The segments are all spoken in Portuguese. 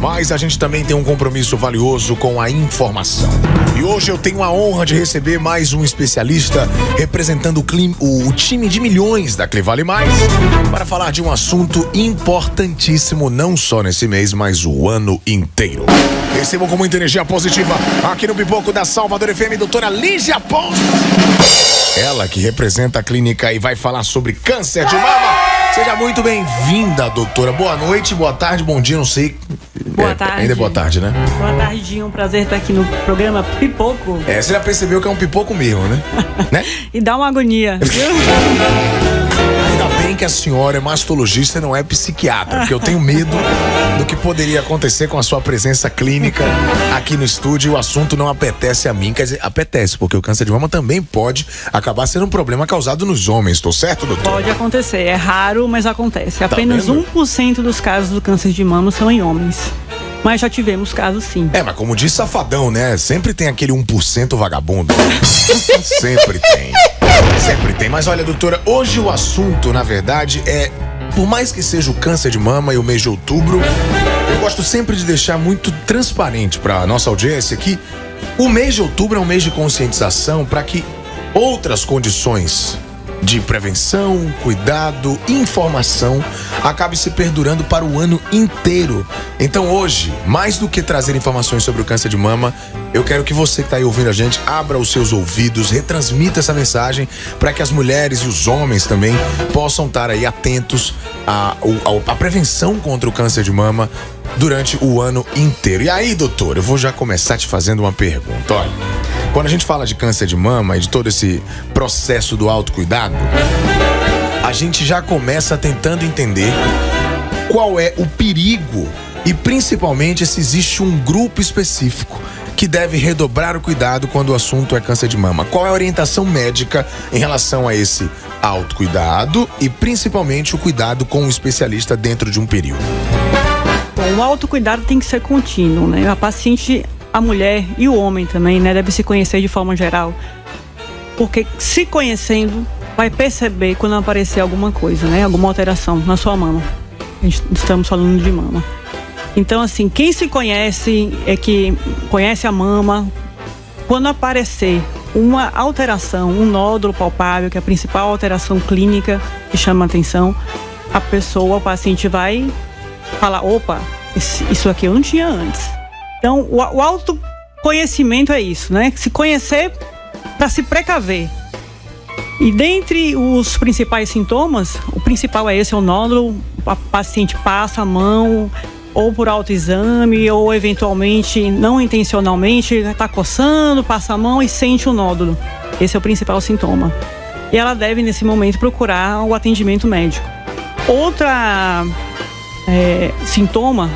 mas a gente também tem um compromisso valioso com a informação. E hoje eu tenho a honra de receber mais um especialista representando o time de milhões da Clivale Mais para falar de um assunto importantíssimo, não só nesse mês, mas o ano inteiro. Recebam com muita energia positiva aqui no Pipoco da Salvador FM, doutora Lígia Pontes. Ela que representa a clínica e vai falar sobre câncer de mama. Seja muito bem-vinda, doutora. Boa noite, boa tarde, bom dia, não sei. Boa tarde. Ainda é boa tarde, né? Boa tarde, um prazer estar aqui no programa Pipoco. Você já percebeu que é um pipoco mesmo, né? E dá uma agonia, viu? Ainda bem que a senhora é mastologista e não é psiquiatra, porque eu tenho medo do que poderia acontecer com a sua presença clínica aqui no estúdio. O assunto não apetece a mim, quer dizer, apetece, porque o câncer de mama também pode acabar sendo um problema causado nos homens, tô certo, doutor? Pode acontecer, é raro, mas acontece. Apenas 1% dos casos do câncer de mama são em homens. Mas já tivemos casos sim. Mas como diz Safadão, né? Sempre tem aquele 1% vagabundo. Sempre tem. Sempre tem. Mas olha, doutora, hoje o assunto, na verdade, por mais que seja o câncer de mama e o mês de outubro, eu gosto sempre de deixar muito transparente para a nossa audiência que o mês de outubro é um mês de conscientização para que outras condições de prevenção, cuidado, informação acabe se perdurando para o ano inteiro. Então hoje, mais do que trazer informações sobre o câncer de mama, eu quero que você que está aí ouvindo a gente abra os seus ouvidos, retransmita essa mensagem para que as mulheres e os homens também possam estar aí atentos à prevenção contra o câncer de mama durante o ano inteiro. E aí, doutor, eu vou já começar te fazendo uma pergunta. Olha, quando a gente fala de câncer de mama e de todo esse processo do autocuidado, a gente já começa tentando entender qual é o perigo e principalmente se existe um grupo específico que deve redobrar o cuidado quando o assunto é câncer de mama. Qual é a orientação médica em relação a esse autocuidado e principalmente o cuidado com um especialista dentro de um período? Bom, o autocuidado tem que ser contínuo, né? A paciente, a mulher e o homem também, né? Deve se conhecer de forma geral. Porque se conhecendo, vai perceber quando aparecer alguma coisa, né? Alguma alteração na sua mama. Estamos falando de mama. Então, assim, quem se conhece é que conhece a mama. Quando aparecer uma alteração, um nódulo palpável, que é a principal alteração clínica que chama a atenção, a pessoa, o paciente vai falar, opa, isso aqui eu não tinha antes. Então, o autoconhecimento é isso, né? Se conhecer para se precaver. E dentre os principais sintomas, o principal é esse, é o nódulo. A paciente passa a mão, ou por autoexame, ou eventualmente, não intencionalmente, está coçando, passa a mão e sente o nódulo. Esse é o principal sintoma. E ela deve, nesse momento, procurar o atendimento médico. Outra sintoma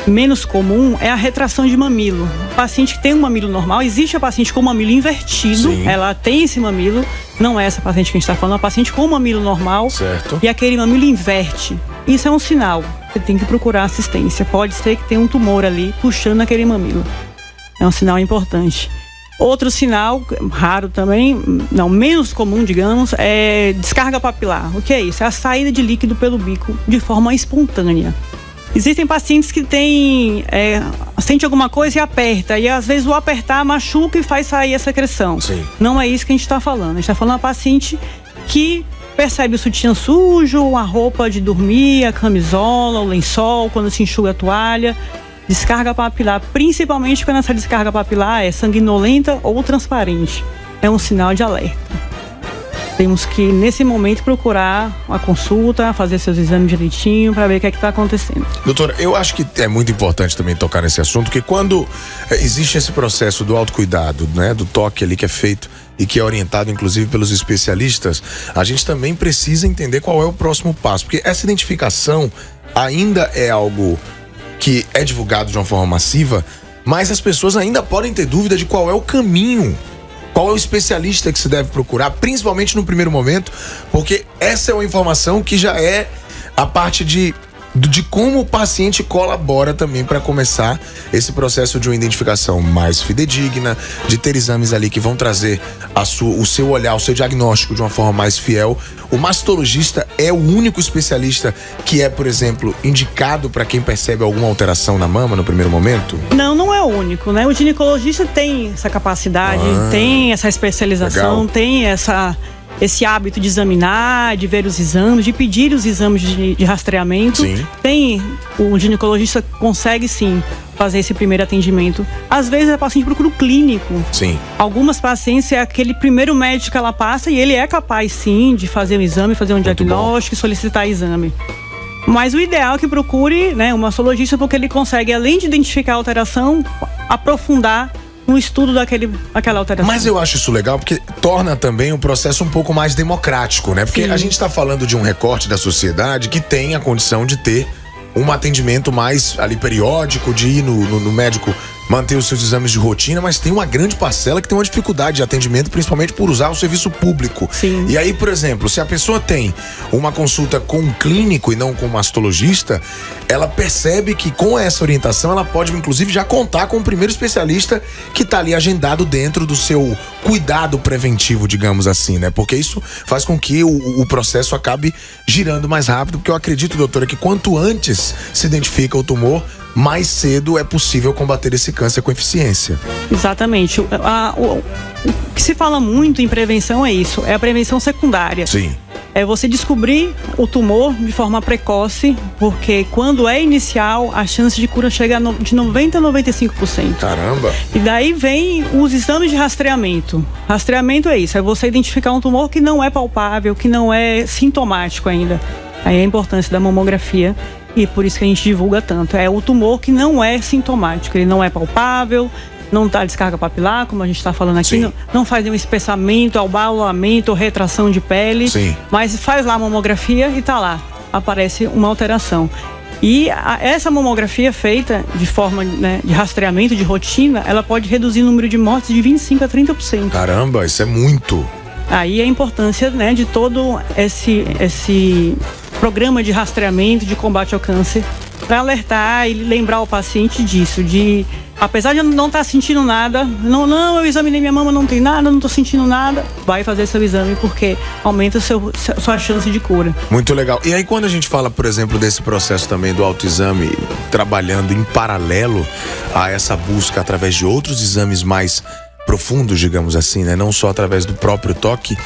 menos comum é a retração de mamilo. O paciente que tem um mamilo normal, existe a paciente com o mamilo invertido. Sim. Ela tem esse mamilo, não é essa paciente que a gente está falando, é a paciente com o mamilo normal. Certo. E aquele mamilo inverte. Isso é um sinal, você tem que procurar assistência. Pode ser que tenha um tumor ali puxando aquele mamilo. É um sinal importante. Outro sinal, raro também, não, menos comum, digamos, é descarga papilar. O que é isso? É a saída de líquido pelo bico de forma espontânea. Existem pacientes que sente alguma coisa e aperta, e às vezes o apertar machuca e faz sair essa secreção. Sim. Não é isso que a gente está falando. A gente está falando de uma paciente que percebe o sutiã sujo, a roupa de dormir, a camisola, o lençol, quando se enxuga a toalha. Descarga papilar, principalmente quando essa descarga papilar é sanguinolenta ou transparente. É um sinal de alerta. Temos que, nesse momento, procurar uma consulta, fazer seus exames direitinho para ver o que é que está acontecendo. Doutora, eu acho que é muito importante também tocar nesse assunto, porque quando existe esse processo do autocuidado, né, do toque ali que é feito e que é orientado, inclusive, pelos especialistas, a gente também precisa entender qual é o próximo passo, porque essa identificação ainda é algo que é divulgado de uma forma massiva, mas as pessoas ainda podem ter dúvida de qual é o caminho, qual é o especialista que se deve procurar, principalmente no primeiro momento, porque essa é uma informação que já é a parte de de como o paciente colabora também para começar esse processo de uma identificação mais fidedigna, de ter exames ali que vão trazer o seu olhar, o seu diagnóstico de uma forma mais fiel. O mastologista é o único especialista que é, por exemplo, indicado para quem percebe alguma alteração na mama no primeiro momento? Não é o único, né? O ginecologista tem essa capacidade, tem essa especialização, legal. Tem esse hábito de examinar, de ver os exames, de pedir os exames de rastreamento. Sim. O ginecologista consegue sim fazer esse primeiro atendimento. Às vezes a paciente procura o clínico. Sim. Algumas pacientes é aquele primeiro médico que ela passa e ele é capaz sim de fazer um exame, fazer um diagnóstico e solicitar exame. Mas o ideal é que procure, né, um mastologista, porque ele consegue, além de identificar a alteração, aprofundar no estudo daquela alteração. Mas eu acho isso legal porque torna também o processo um pouco mais democrático, né? Porque a gente está falando de um recorte da sociedade que tem a condição de ter um atendimento mais ali periódico, de ir no médico, manter os seus exames de rotina, mas tem uma grande parcela que tem uma dificuldade de atendimento, principalmente por usar o serviço público. Sim. E aí, por exemplo, se a pessoa tem uma consulta com um clínico e não com um mastologista, ela percebe que com essa orientação ela pode, inclusive, já contar com o primeiro especialista que está ali agendado dentro do seu cuidado preventivo, digamos assim, né? Porque isso faz com que o processo acabe girando mais rápido, porque eu acredito, doutora, que quanto antes se identifica o tumor, mais cedo é possível combater esse câncer com eficiência. Exatamente. O que se fala muito em prevenção é isso, é a prevenção secundária. Sim. É você descobrir o tumor de forma precoce, porque quando é inicial, a chance de cura chega de 90% a 95%. Caramba! E daí vem os exames de rastreamento. Rastreamento é isso, é você identificar um tumor que não é palpável, que não é sintomático ainda. Aí a importância da mamografia. E por isso que a gente divulga tanto. É o tumor que não é sintomático, ele não é palpável, não dá descarga papilar, como a gente está falando aqui, não faz nenhum espessamento, albaulamento ou retração de pele. Sim. Mas faz lá a mamografia e tá lá, aparece uma alteração. E essa mamografia feita de forma, né, de rastreamento de rotina, ela pode reduzir o número de mortes de 25% a 30%. Caramba, isso é muito! Aí a importância, né, de todo esse programa de rastreamento, de combate ao câncer, para alertar e lembrar o paciente disso, de apesar de não estar sentindo nada, não, eu examinei minha mama, não tem nada, não estou sentindo nada, vai fazer seu exame porque aumenta sua chance de cura. Muito legal. E aí quando a gente fala, por exemplo, desse processo também do autoexame, trabalhando em paralelo a essa busca através de outros exames mais profundos, digamos assim, né? Não só através do próprio toque.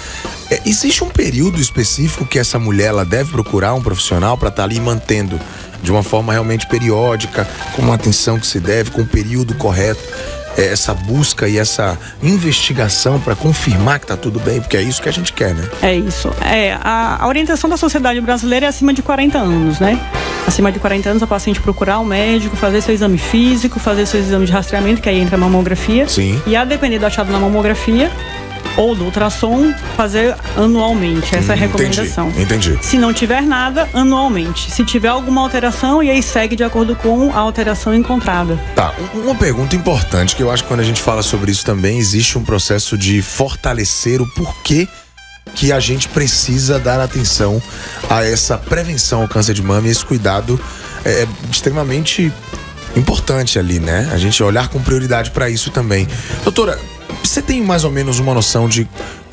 Existe um período específico que essa mulher ela deve procurar um profissional para estar ali mantendo de uma forma realmente periódica, com uma atenção que se deve, com o período correto, essa busca e essa investigação para confirmar que tá tudo bem, porque é isso que a gente quer, né? É isso. A orientação da sociedade brasileira é acima de 40 anos, né? Acima de 40 anos, a paciente procurar um médico, fazer seu exame físico, fazer seu exame de rastreamento, que aí entra a mamografia. Sim. E a depender do achado na mamografia ou do ultrassom, fazer anualmente. Essa é a recomendação. Entendi. Se não tiver nada, anualmente. Se tiver alguma alteração, e aí segue de acordo com a alteração encontrada. Tá, uma pergunta importante, que eu acho que quando a gente fala sobre isso também, existe um processo de fortalecer o porquê que a gente precisa dar atenção a essa prevenção ao câncer de mama, e esse cuidado é extremamente importante ali, né? A gente olhar com prioridade para isso também. Doutora, você tem mais ou menos uma noção de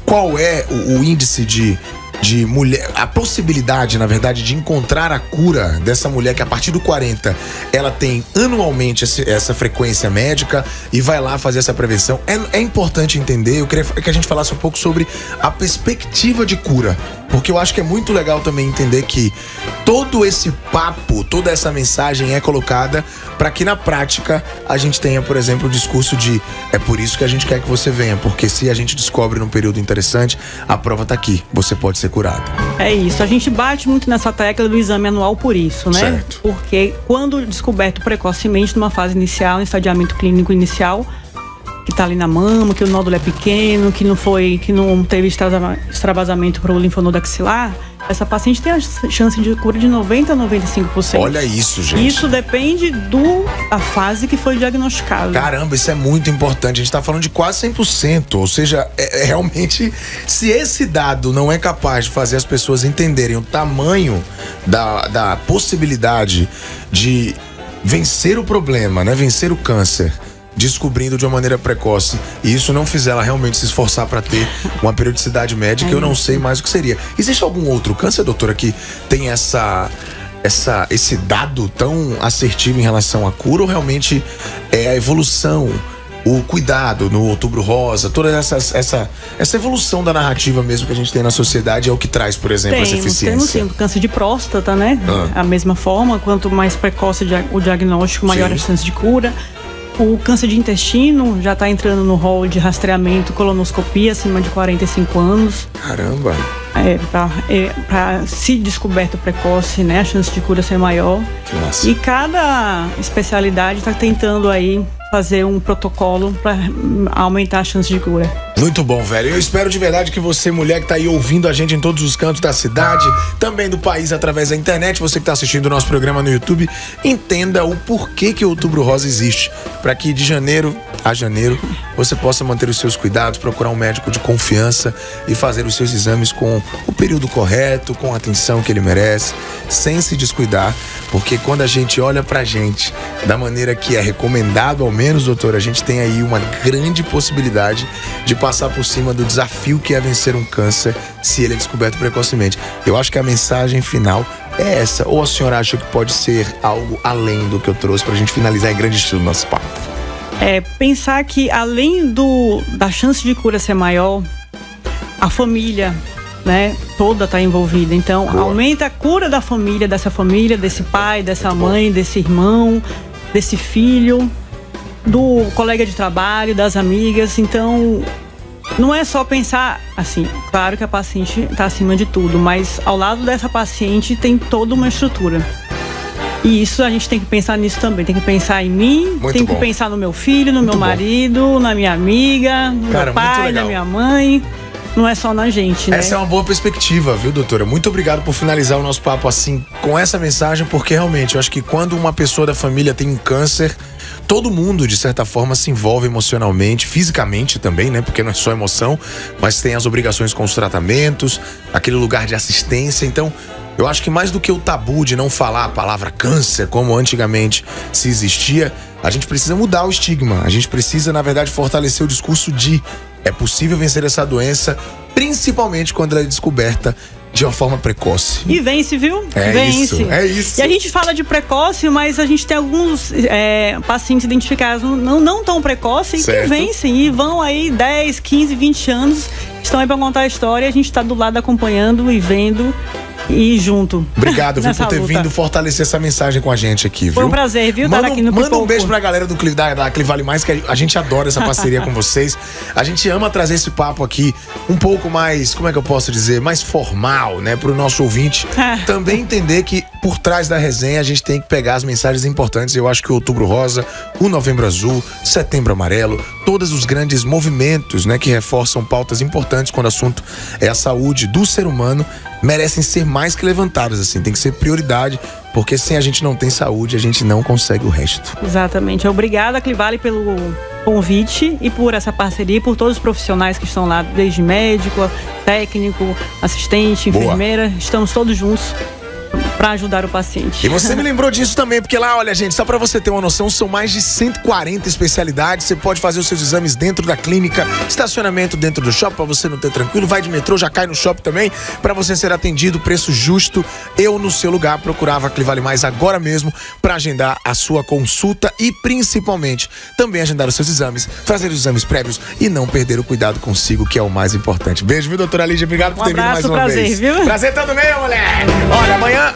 qual é o índice de mulher, a possibilidade, na verdade, de encontrar a cura dessa mulher que a partir do 40 ela tem anualmente essa frequência médica e vai lá fazer essa prevenção? É importante entender, eu queria que a gente falasse um pouco sobre a perspectiva de cura, porque eu acho que é muito legal também entender que todo esse papo, toda essa mensagem é colocada para que na prática a gente tenha, por exemplo, o discurso de é por isso que a gente quer que você venha, porque se a gente descobre num período interessante, a prova tá aqui, você pode ser curado. É isso, a gente bate muito nessa tecla do exame anual por isso, né? Certo. Porque quando descoberto precocemente numa fase inicial, em estadiamento clínico inicial, que tá ali na mama, que o nódulo é pequeno, que não teve extravasamento para o linfonodo axilar, essa paciente tem a chance de cura de 90% a 95%. Olha isso, gente. Isso depende da fase que foi diagnosticada. Caramba, isso é muito importante. A gente tá falando de quase 100%. Ou seja, realmente, se esse dado não é capaz de fazer as pessoas entenderem o tamanho da possibilidade de vencer o problema, né? Vencer o câncer, descobrindo de uma maneira precoce, e isso não fizer ela realmente se esforçar para ter uma periodicidade médica, eu não sei mais o que seria. Existe algum outro câncer, doutora, que tem esse dado tão assertivo em relação à cura, ou realmente é a evolução, o cuidado no Outubro Rosa, toda essa evolução da narrativa mesmo que a gente tem na sociedade é o que traz, por exemplo, essa eficiência? Temos câncer de próstata, né? A mesma forma, quanto mais precoce o diagnóstico, maior a chance de cura. O câncer de intestino já está entrando no rol de rastreamento, colonoscopia acima de 45 anos. Caramba! Para se descoberto precoce, né, a chance de cura ser maior. Que massa. E cada especialidade está tentando aí fazer um protocolo para aumentar a chance de cura. Muito bom, velho. Eu espero de verdade que você, mulher que tá aí ouvindo a gente em todos os cantos da cidade, também do país através da internet, você que tá assistindo o nosso programa no YouTube, entenda o porquê que o Outubro Rosa existe, para que de janeiro a janeiro você possa manter os seus cuidados, procurar um médico de confiança e fazer os seus exames com o período correto, com a atenção que ele merece, sem se descuidar, porque quando a gente olha pra gente da maneira que é recomendado, ao menos, doutor, a gente tem aí uma grande possibilidade de passar por cima do desafio que é vencer um câncer se ele é descoberto precocemente. Eu acho que a mensagem final é essa, ou a senhora acha que pode ser algo além do que eu trouxe pra gente finalizar em grande estilo o nosso papo? Pensar que além da chance de cura ser maior, a família, né, toda está envolvida. Então, aumenta a cura da família, dessa família, desse pai, dessa mãe, desse irmão, desse filho, do colega de trabalho, das amigas. Então, não é só pensar assim, claro que a paciente está acima de tudo, mas ao lado dessa paciente tem toda uma estrutura. E isso a gente tem que pensar nisso também. Tem que pensar em mim, tem que pensar no meu filho, no meu marido, na minha amiga, no meu pai, na minha mãe. Não é só na gente, né? Essa é uma boa perspectiva, viu, doutora? Muito obrigado por finalizar o nosso papo assim, com essa mensagem, porque realmente eu acho que quando uma pessoa da família tem um câncer, todo mundo, de certa forma, se envolve emocionalmente, fisicamente também, né? Porque não é só emoção, mas tem as obrigações com os tratamentos, aquele lugar de assistência. Então, eu acho que mais do que o tabu de não falar a palavra câncer, como antigamente se existia, a gente precisa mudar o estigma. A gente precisa, na verdade, fortalecer o discurso de é possível vencer essa principalmente quando ela é descoberta de uma forma precoce. E vence, viu? Vence. É isso. E a gente fala de precoce, mas a gente tem alguns pacientes identificados não tão precoces que vencem e vão aí 10, 15, 20 anos, estão aí pra contar a história, a gente tá do lado acompanhando e vendo e junto. Obrigado, viu, por ter vindo fortalecer essa mensagem com a gente aqui, viu? Foi um prazer, viu? Manda, aqui no manda um beijo pra galera da Clivale Mais, que a gente adora essa parceria com vocês. A gente ama trazer esse papo aqui um pouco mais, como é que eu posso dizer, mais formal, né, pro nosso ouvinte também entender que por trás da resenha a gente tem que pegar as mensagens importantes. Eu acho que o Outubro Rosa, o Novembro Azul, Setembro Amarelo, todos os grandes movimentos, né, que reforçam pautas importantes quando o assunto é a saúde do ser humano, merecem ser mais que levantados, assim, tem que ser prioridade, porque sem a gente não tem saúde, a gente não consegue o resto. Exatamente. Obrigada, Clivale, pelo convite e por essa parceria, e por todos os profissionais que estão lá, desde médico, técnico, assistente, enfermeira, estamos todos juntos para ajudar o paciente. E você me lembrou disso também, porque lá, olha, gente, só para você ter uma noção, são mais de 140 especialidades. Você pode fazer os seus exames dentro da clínica, estacionamento dentro do shopping para você não ter tranquilo, vai de metrô, já cai no shopping também, para você ser atendido, preço justo. Eu, no seu lugar, procurava a Clivale Mais agora mesmo para agendar a sua consulta e, principalmente, também agendar os seus exames, fazer os exames prévios e não perder o cuidado consigo, que é o mais importante. Beijo, viu, doutora Lídia? Obrigado por ter vindo mais uma vez. Viu? Prazer todo meu, mulher! Olha, amanhã